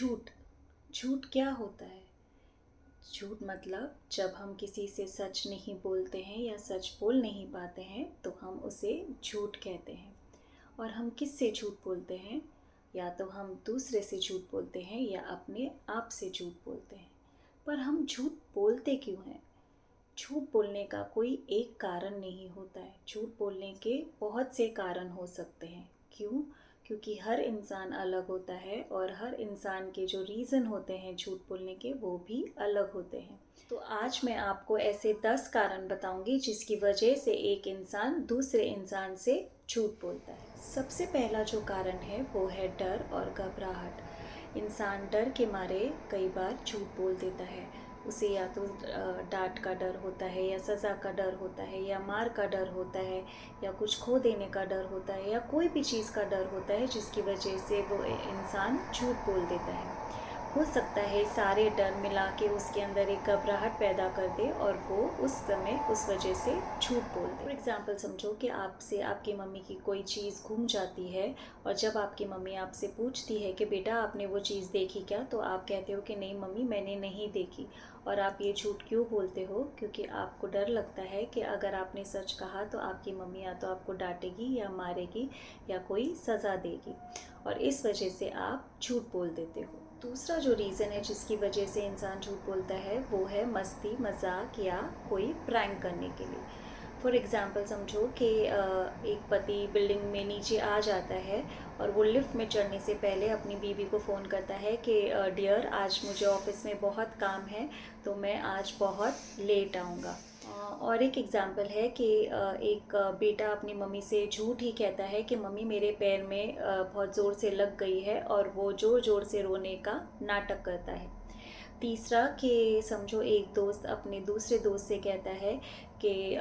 झूठ झूठ क्या होता है? झूठ मतलब जब हम किसी से सच नहीं बोलते हैं या सच बोल नहीं पाते हैं तो हम उसे झूठ कहते हैं। और हम किस से झूठ बोलते हैं? या तो हम दूसरे से झूठ बोलते हैं या अपने आप से झूठ बोलते हैं। पर हम झूठ बोलते क्यों हैं? झूठ बोलने का कोई एक कारण नहीं होता है। झूठ बोलने के बहुत से कारण हो सकते हैं। क्यों? क्योंकि हर इंसान अलग होता है और हर इंसान के जो रीज़न होते हैं झूठ बोलने के वो भी अलग होते हैं। तो आज मैं आपको ऐसे 10 कारण बताऊंगी जिसकी वजह से एक इंसान दूसरे इंसान से झूठ बोलता है। सबसे पहला जो कारण है वो है डर और घबराहट। इंसान डर के मारे कई बार झूठ बोल देता है। उसे या तो डांट का डर होता है या सज़ा का डर होता है या मार का डर होता है या कुछ खो देने का डर होता है या कोई भी चीज़ का डर होता है जिसकी वजह से वो इंसान झूठ बोल देता है। हो सकता है सारे डर मिला के उसके अंदर एक घबराहट पैदा कर दे और वो उस समय उस वजह से झूठ बोल दे। फॉर एग्ज़ाम्पल समझो कि आपसे आपकी मम्मी की कोई चीज़ गुम जाती है और जब आपकी मम्मी आपसे पूछती है कि बेटा आपने वो चीज़ देखी क्या, तो आप कहते हो कि नहीं मम्मी मैंने नहीं देखी। और आप ये झूठ क्यों बोलते हो? क्योंकि आपको डर लगता है कि अगर आपने सच कहा तो आपकी मम्मी या तो आपको डांटेगी या मारेगी या कोई सज़ा देगी, और इस वजह से आप झूठ बोल देते हो। दूसरा जो रीज़न है जिसकी वजह से इंसान झूठ बोलता है वो है मस्ती मजाक या कोई प्रैंक करने के लिए। फॉर एग्ज़ाम्पल समझो कि एक पति बिल्डिंग में नीचे आ जाता है और वो लिफ्ट में चढ़ने से पहले अपनी बीवी को फ़ोन करता है कि डियर आज मुझे ऑफिस में बहुत काम है तो मैं आज बहुत लेट आऊँगा। और एक एग्ज़ाम्पल है कि एक बेटा अपनी मम्मी से झूठ ही कहता है कि मम्मी मेरे पैर में बहुत ज़ोर से लग गई है, और वो ज़ोर ज़ोर से रोने का नाटक करता है। तीसरा कि समझो एक दोस्त अपने दूसरे दोस्त से कहता है कि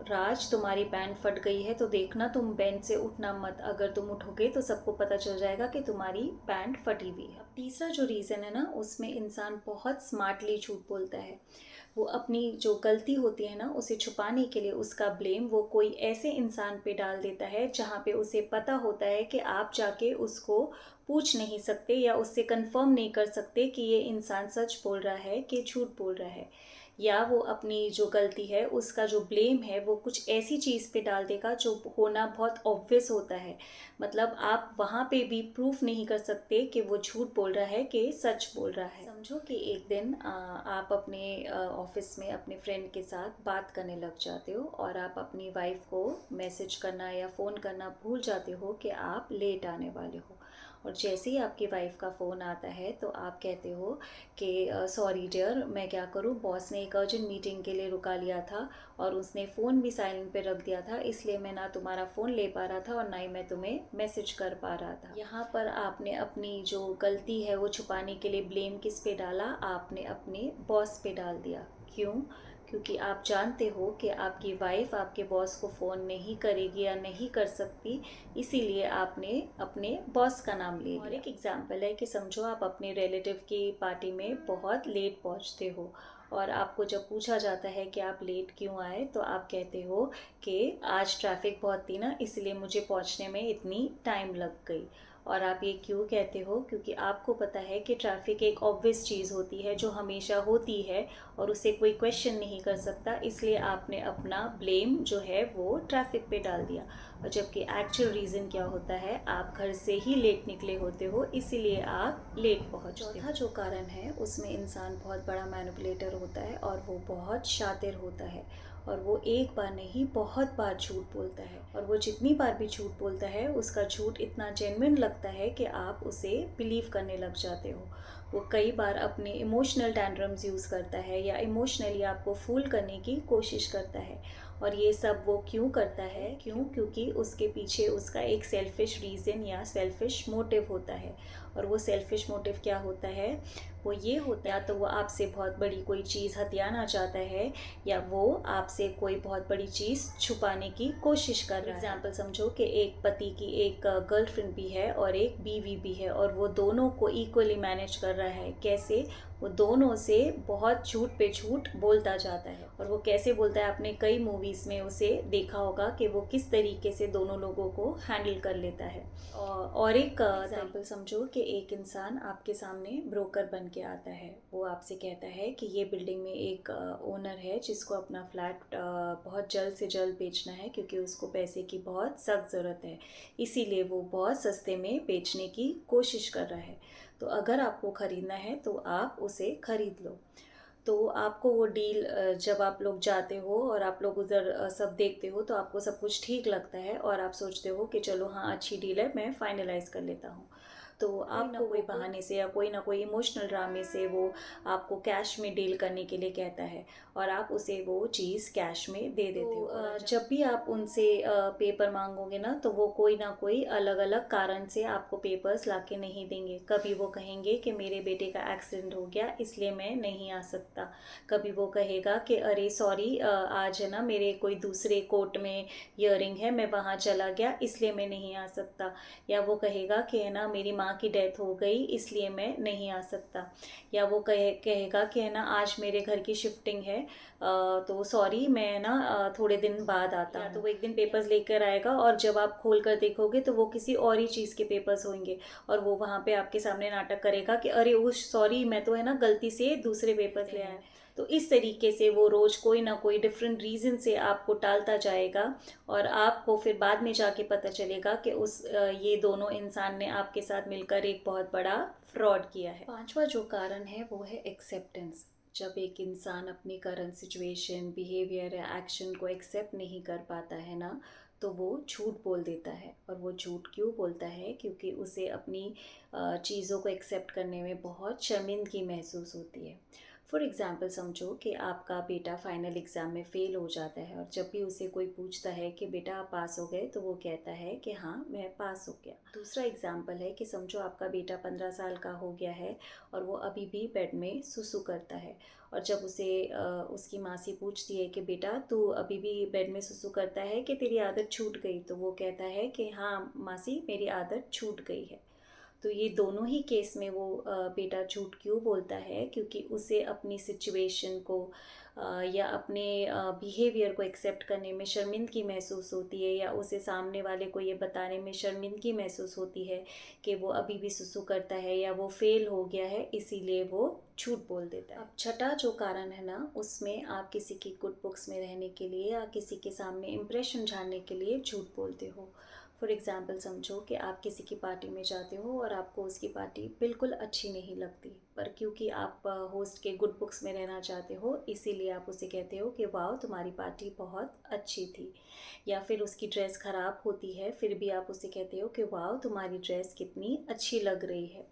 राज तुम्हारी पैंट फट गई है तो देखना तुम बेंच से उठना मत, अगर तुम उठोगे तो सबको पता चल जाएगा कि तुम्हारी पैंट फटी हुई है। अब तीसरा जो रीज़न है ना उसमें इंसान बहुत स्मार्टली झूठ बोलता है। वो अपनी जो गलती होती है ना उसे छुपाने के लिए उसका ब्लेम वो कोई ऐसे इंसान पे डाल देता है जहाँ पे उसे पता होता है कि आप जाके उसको पूछ नहीं सकते या उससे कंफर्म नहीं कर सकते कि ये इंसान सच बोल रहा है कि झूठ बोल रहा है। या वो अपनी जो गलती है उसका जो ब्लेम है वो कुछ ऐसी चीज़ पे डाल देगा जो होना बहुत ऑब्वियस होता है। मतलब आप वहाँ पे भी प्रूफ नहीं कर सकते कि वो झूठ बोल रहा है कि सच बोल रहा है। समझो कि एक दिन आप अपने ऑफिस में अपने फ्रेंड के साथ बात करने लग जाते हो और आप अपनी वाइफ को मैसेज करना या फ़ोन करना भूल जाते हो कि आप लेट आने वाले हो। और जैसे ही आपकी वाइफ का फ़ोन आता है तो आप कहते हो कि सॉरी डियर, मैं क्या करूँ, बॉस ने एक अर्जेंट मीटिंग के लिए रुका लिया था और उसने फ़ोन भी साइलेंट पे रख दिया था, इसलिए मैं ना तुम्हारा फ़ोन ले पा रहा था और ना ही मैं तुम्हें मैसेज कर पा रहा था। यहाँ पर आपने अपनी जो गलती है वो छुपाने के लिए ब्लेम किस पे डाला? आपने अपने बॉस पे डाल दिया। क्यों? क्योंकि आप जानते हो कि आपकी वाइफ आपके बॉस को फ़ोन नहीं करेगी या नहीं कर सकती, इसीलिए आपने अपने बॉस का नाम ले लिया। और एक एग्जांपल है कि समझो आप अपने रिलेटिव की पार्टी में बहुत लेट पहुंचते हो और आपको जब पूछा जाता है कि आप लेट क्यों आए तो आप कहते हो कि आज ट्रैफिक बहुत थी ना, इसलिए मुझे पहुंचने में इतनी टाइम लग गई। और आप ये क्यों कहते हो? क्योंकि आपको पता है कि ट्रैफिक एक ऑब्वियस चीज़ होती है जो हमेशा होती है और उसे कोई क्वेश्चन नहीं कर सकता, इसलिए आपने अपना ब्लेम जो है वो ट्रैफिक पे डाल दिया। और जबकि एक्चुअल रीज़न क्या होता है, आप घर से ही लेट निकले होते हो, इसीलिए आप लेट पहुँचते हो। चौथा जो कारण है उसमें इंसान बहुत बड़ा मैनिपुलेटर होता है और वो बहुत शातिर होता है और वो एक बार नहीं बहुत बार झूठ बोलता है, और वो जितनी बार भी झूठ बोलता है उसका झूठ इतना जेन्युइन लगता है कि आप उसे बिलीव करने लग जाते हो। वो कई बार अपने इमोशनल टैंट्रम्स यूज़ करता है या इमोशनली आपको फूल करने की कोशिश करता है। और ये सब वो क्यों करता है? क्योंकि उसके पीछे उसका एक सेल्फिश रीज़न या सेल्फिश मोटिव होता है। और वो सेल्फिश मोटिव क्या होता है? वो ये होता है या तो वो आपसे बहुत बड़ी कोई चीज़ हथियाना चाहता है या वो आपसे कोई बहुत बड़ी चीज़ छुपाने की कोशिश कर रहा है। एग्जाम्पल समझो कि एक पति की एक गर्लफ्रेंड भी है और एक बीवी भी है और वो दोनों को इक्वली मैनेज कर रहा है। कैसे? वो दोनों से बहुत झूठ पे झूठ बोलता जाता है। और वो कैसे बोलता है? आपने कई मूवीज़ में उसे देखा होगा कि वो किस तरीके से दोनों लोगों को हैंडल कर लेता है। और एक एग्जाम्पल समझो कि एक इंसान आपके सामने ब्रोकर बन के आता है। वो आपसे कहता है कि ये बिल्डिंग में एक ओनर है जिसको अपना फ्लैट बहुत जल्द से जल्द बेचना है, क्योंकि उसको पैसे की बहुत सख्त ज़रूरत है, इसीलिए वो बहुत सस्ते में बेचने की कोशिश कर रहा है। तो अगर आपको ख़रीदना है तो आप उसे ख़रीद लो। तो आपको वो डील, जब आप लोग जाते हो और आप लोग उधर सब देखते हो तो आपको सब कुछ ठीक लगता है और आप सोचते हो कि चलो हाँ अच्छी डील है, मैं फाइनलाइज़ कर लेता हूँ। तो आपको कोई बहाने से या कोई ना कोई इमोशनल ड्रामे से वो आपको कैश में डील करने के लिए कहता है और आप उसे वो चीज़ कैश में दे देते हो। जब भी आप उनसे पेपर मांगोगे ना तो वो कोई ना कोई अलग अलग कारण से आपको पेपर्स लाके नहीं देंगे। कभी वो कहेंगे कि मेरे बेटे का एक्सीडेंट हो गया इसलिए मैं नहीं आ सकता। कभी वो कहेगा कि अरे सॉरी, आज है ना मेरे कोई दूसरे कोर्ट में हियरिंग है, मैं वहाँ चला गया इसलिए मैं नहीं आ सकता। या वो कहेगा कि है ना मेरी माँ की डेथ हो गई इसलिए मैं नहीं आ सकता। या वो कहेगा कि है ना आज मेरे घर की शिफ्टिंग है, तो सॉरी मैं ना थोड़े दिन बाद आता हूँ। तो वो एक दिन पेपर्स लेकर आएगा और जब आप खोल कर देखोगे तो वो किसी और ही चीज़ के पेपर्स होंगे और वो वहाँ पे आपके सामने नाटक करेगा कि अरे उस सॉरी मैं तो है ना गलती से दूसरे पेपर्स ले आया। तो इस तरीके से वो रोज़ कोई ना कोई डिफरेंट रीज़न से आपको टालता जाएगा और आपको फिर बाद में जाके पता चलेगा कि ये दोनों इंसान ने आपके साथ मिलकर एक बहुत बड़ा फ्रॉड किया है। पांचवा जो कारण है वो है एक्सेप्टेंस। जब एक इंसान अपनी करंट सिचुएशन, बिहेवियर या एक्शन को एक्सेप्ट नहीं कर पाता है ना, तो वो झूठ बोल देता है। और वो झूठ क्यों बोलता है? क्योंकि उसे अपनी चीज़ों को एक्सेप्ट करने में बहुत शर्मिंदगी महसूस होती है। फॉर एग्ज़ाम्पल समझो कि आपका बेटा फाइनल एग्ज़ाम में फ़ेल हो जाता है और जब भी उसे कोई पूछता है कि बेटा आप पास हो गए, तो वो कहता है कि हाँ मैं पास हो गया। दूसरा एग्ज़ाम्पल है कि समझो आपका बेटा 15 साल का हो गया है और वो अभी भी बेड में सुसु करता है और जब उसकी मासी पूछती है कि बेटा तू अभी भी बेड में सुसु करता है कि तेरी आदत छूट गई, तो वो कहता है कि हाँ मासी मेरी आदत छूट गई है। तो ये दोनों ही केस में वो बेटा झूठ क्यों बोलता है? क्योंकि उसे अपनी सिचुएशन को या अपने बिहेवियर को एक्सेप्ट करने में शर्मिंदगी महसूस होती है, या उसे सामने वाले को ये बताने में शर्मिंदगी महसूस होती है कि वो अभी भी सुसु करता है या वो फेल हो गया है, इसीलिए वो झूठ बोल देता है। अब छठा जो कारण है ना, उसमें आप किसी की गुड बुक्स में रहने के लिए या किसी के सामने इम्प्रेशन झाड़ने के लिए झूठ बोलते हो। फॉर एग्ज़ाम्पल समझो कि आप किसी की पार्टी में जाते हो और आपको उसकी पार्टी बिल्कुल अच्छी नहीं लगती, पर क्योंकि आप होस्ट के गुड बुक्स में रहना चाहते हो इसीलिए आप उसे कहते हो कि वाह तुम्हारी पार्टी बहुत अच्छी थी। या फिर उसकी ड्रेस ख़राब होती है फिर भी आप उसे कहते हो कि वाह तुम्हारी ड्रेस कितनी अच्छी लग रही है।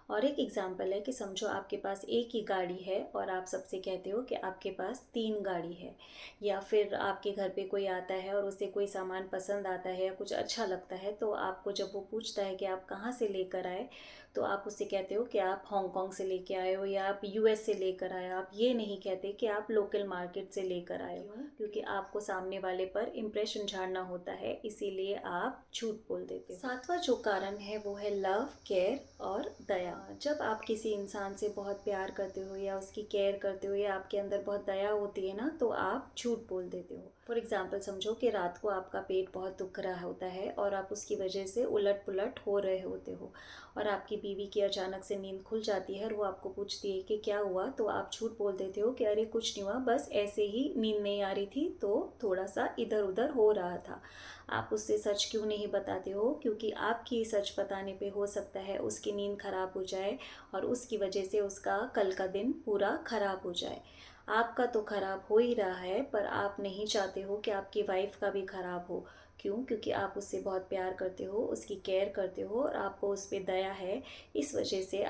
और एक एग्जाम्पल है कि समझो आपके पास एक ही गाड़ी है और आप सबसे कहते हो कि आपके पास 3 गाड़ी है। या फिर आपके घर पे कोई आता है और उसे कोई सामान पसंद आता है या कुछ अच्छा लगता है, तो आपको जब वो पूछता है कि आप कहाँ से लेकर आए, तो आप उससे कहते हो कि आप हांगकांग से लेकर आए हो या आप यूएस से लेकर आए हो। आप ये नहीं कहते कि आप लोकल मार्केट से लेकर आए हो, क्योंकि आपको सामने वाले पर इम्प्रेशन झाड़ना होता है, इसीलिए आप झूठ बोल देते हो। सातवां जो कारण है वो है लव, केयर और दया। जब आप किसी इंसान से बहुत प्यार करते हो या उसकी केयर करते हो या आपके अंदर बहुत दया होती है ना, तो आप झूठ बोल देते हो। फॉर एग्जाम्पल समझो कि रात को आपका पेट बहुत दुख रहा होता है और आप उसकी वजह से उलट पुलट हो रहे होते हो और आपकी बीवी की अचानक से नींद खुल जाती है और वो आपको पूछती है कि क्या हुआ, तो आप झूठ बोल देते हो कि अरे कुछ नहीं हुआ, बस ऐसे ही नींद नहीं आ रही थी तो थोड़ा सा इधर उधर हो रहा था। आप उससे सच क्यों नहीं बताते हो? क्योंकि आपकी सच बताने पे हो सकता है उसकी नींद खराब हो जाए और उसकी वजह से उसका कल का दिन पूरा खराब हो जाए। आपका तो खराब हो ही रहा है, पर आप नहीं चाहते हो कि आपकी वाइफ का भी खराब हो। क्यों? क्योंकि आप उससे बहुत प्यार करते हो, उसकी केयर करते हो और आपको उस पर दया है। इस वजह से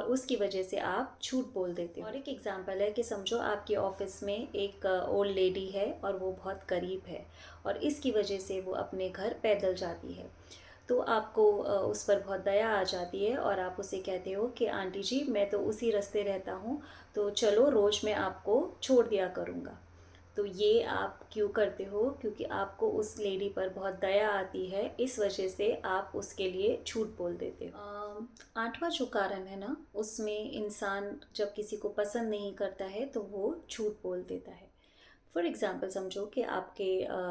उसकी वजह से आप झूठ बोल देते हो। और एक एग्जांपल है कि समझो आपके ऑफिस में एक ओल्ड लेडी है और वो बहुत गरीब है और इसकी वजह से वो अपने घर पैदल जाती है। तो आपको उस पर बहुत दया आ जाती है और आप उसे कहते हो कि आंटी जी मैं तो उसी रास्ते रहता हूँ, तो चलो रोज़ मैं आपको छोड़ दिया करूँगा। तो ये आप क्यों करते हो? क्योंकि आपको उस लेडी पर बहुत दया आती है, इस वजह से आप उसके लिए झूठ बोल देते हो। आठवां जो कारण है ना, उसमें इंसान जब किसी को पसंद नहीं करता है तो वो झूठ बोल देता है। फॉर एग्ज़ाम्पल समझो कि आपके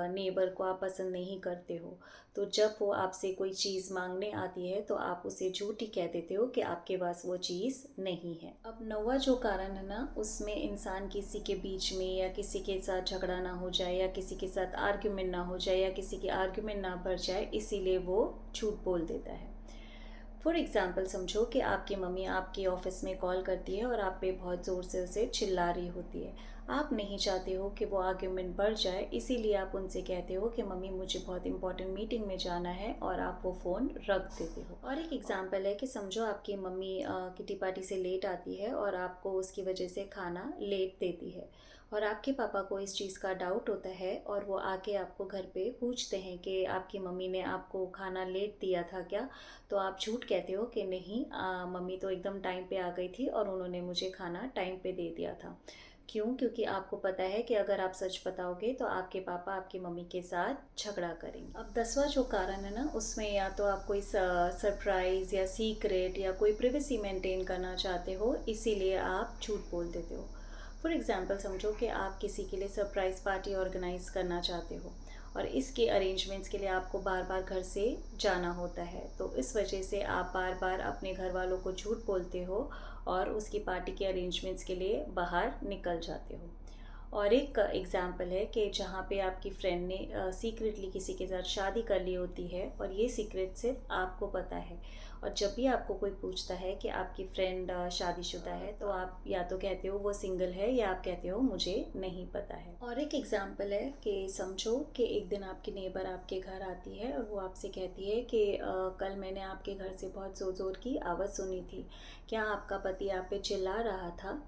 नेबर को आप पसंद नहीं करते हो, तो जब वो आपसे कोई चीज़ माँगने आती है तो आप उसे झूठ ही कह देते हो कि आपके पास वो चीज़ नहीं है। अब 9वां जो कारण है ना, उसमें इंसान किसी के बीच में या किसी के साथ झगड़ा ना हो जाए या किसी के साथ आर्ग्यूमेंट ना हो जाए या किसी की आर्ग्यूमेंट ना बढ़ जाए, इसीलिए वो झूठ बोल देता है। फॉर एग्ज़ाम्पल समझो कि आपकी मम्मी आपके ऑफ़िस में कॉल करती है और आप पे बहुत ज़ोर से उसे चिल्ला रही होती है। आप नहीं चाहते हो कि वो आर्ग्यूमेंट बढ़ जाए, इसीलिए आप उनसे कहते हो कि मम्मी मुझे बहुत इंपॉर्टेंट मीटिंग में जाना है, और आप वो फ़ोन रख देते हो। और एक एग्ज़ाम्पल है कि समझो आपकी मम्मी किटी पार्टी से लेट आती है और आपको उसकी वजह से खाना लेट देती है, और आपके पापा को इस चीज़ का डाउट होता है और वो आके आपको घर पे पूछते हैं कि आपकी मम्मी ने आपको खाना लेट दिया था क्या? तो आप झूठ कहते हो कि नहीं, मम्मी तो एकदम टाइम पे आ गई थी और उन्होंने मुझे खाना टाइम पे दे दिया था। क्यों? क्योंकि आपको पता है कि अगर आप सच बताओगे तो आपके पापा आपकी मम्मी के साथ झगड़ा करेंगे। अब 10वां जो कारण है ना, उसमें या तो आप कोई सरप्राइज़ या सीक्रेट या कोई प्रिवेसी मेंटेन करना चाहते हो, इसीलिए आप झूठ बोल देते हो। फॉर एग्ज़ाम्पल समझो कि आप किसी के लिए सरप्राइज़ पार्टी ऑर्गेनाइज़ करना चाहते हो, और इसके अरेंजमेंट्स के लिए आपको बार-बार घर से जाना होता है। तो इस वजह से आप बार-बार अपने घर वालों को झूठ बोलते हो और उसकी पार्टी के अरेंजमेंट्स के लिए बाहर निकल जाते हो। और एक एग्ज़ाम्पल है कि जहाँ पे आपकी फ्रेंड ने सीक्रेटली किसी के साथ शादी कर ली होती है, और ये सीक्रेट सिर्फ़ आपको पता है। और जब भी आपको कोई पूछता है कि आपकी फ्रेंड शादीशुदा है, तो आप या तो कहते हो वो सिंगल है, या आप कहते हो मुझे नहीं पता है। और एक एग्ज़ाम्पल है कि समझो कि एक दिन आपकी नेबर आपके घर आती है और वो आपसे कहती है कि कल मैंने आपके घर से बहुत ज़ोर-ज़ोर की आवाज़ सुनी थी। क्या आपका पति आप पे चिल्ला रहा था?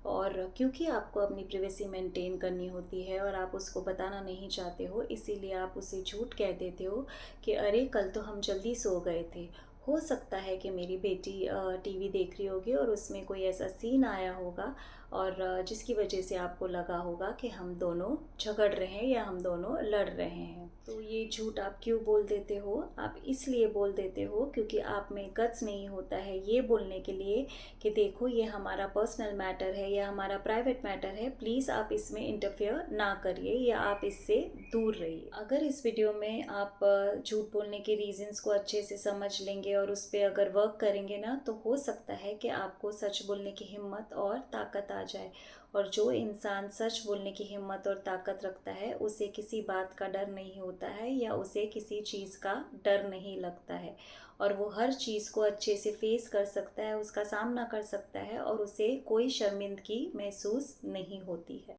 और क्योंकि आपको अपनी प्राइवेसी मेंटेन करनी होती है और आप उसको बताना नहीं चाहते हो, इसीलिए आप उसे झूठ कह देते हो कि अरे कल तो हम जल्दी सो गए थे। हो सकता है कि मेरी बेटी टीवी देख रही होगी और उसमें कोई ऐसा सीन आया होगा, और जिसकी वजह से आपको लगा होगा कि हम दोनों झगड़ रहे हैं या हम दोनों लड़ रहे हैं। तो ये झूठ आप क्यों बोल देते हो? आप इसलिए बोल देते हो क्योंकि आप में गट्स नहीं होता है ये बोलने के लिए कि देखो ये हमारा पर्सनल मैटर है या हमारा प्राइवेट मैटर है, प्लीज़ आप इसमें इंटरफेयर ना करिए या आप इससे दूर रहिए। अगर इस वीडियो में आप झूठ बोलने के रीज़न्स को अच्छे से समझ लेंगे और उस पे अगर वर्क करेंगे ना, तो हो सकता है कि आपको सच बोलने की हिम्मत और ताकत आ जाए। और जो इंसान सच बोलने की हिम्मत और ताकत रखता है, उसे किसी बात का डर नहीं होता है या उसे किसी चीज़ का डर नहीं लगता है, और वो हर चीज़ को अच्छे से फेस कर सकता है, उसका सामना कर सकता है, और उसे कोई शर्मिंदगी महसूस नहीं होती है।